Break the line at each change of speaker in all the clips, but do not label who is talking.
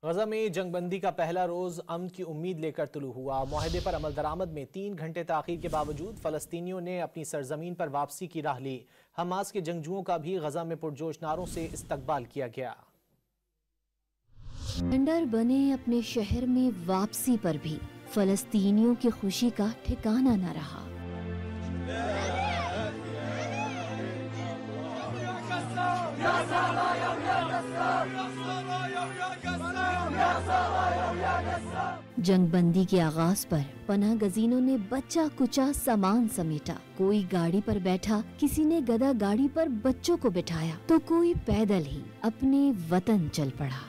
غزہ میں جنگ بندی کا پہلا روز امن کی امید لے کر طلوع ہوا۔ معاہدے پر عمل درآمد میں 3 گھنٹے تاخیر کے باوجود فلسطینیوں نے اپنی سرزمین پر واپسی کی راہ لی۔ حماس کے جنگجوؤں کا بھی غزہ میں پرجوش نعروں سے استقبال کیا گیا۔
سرنڈر بنے اپنے شہر میں واپسی پر بھی فلسطینیوں کی خوشی کا ٹھکانہ نہ رہا۔ جنگ بندی کے آغاز پر پناہ گزینوں نے بچہ کچا سامان سمیٹا۔ کوئی گاڑی پر بیٹھا، کسی نے گدا گاڑی پر بچوں کو بٹھایا تو کوئی پیدل ہی اپنے وطن چل پڑا۔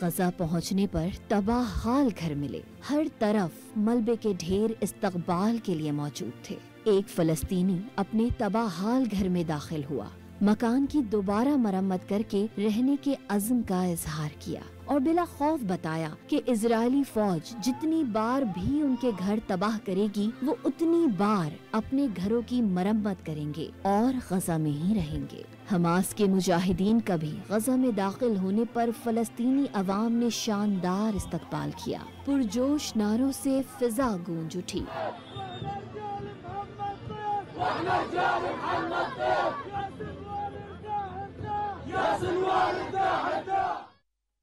غزہ پہنچنے پر تباہ حال گھر ملے۔ ہر طرف ملبے کے ڈھیر استقبال کے لیے موجود تھے۔ ایک فلسطینی اپنے تباہ حال گھر میں داخل ہوا، مکان کی دوبارہ مرمت کر کے رہنے کے عزم کا اظہار کیا اور بلا خوف بتایا کہ اسرائیلی فوج جتنی بار بھی ان کے گھر تباہ کرے گی وہ اتنی بار اپنے گھروں کی مرمت کریں گے اور غزہ میں ہی رہیں گے۔ حماس کے مجاہدین کا بھی غزہ میں داخل ہونے پر فلسطینی عوام نے شاندار استقبال کیا۔ پرجوش نعروں سے فضا گونج اٹھی۔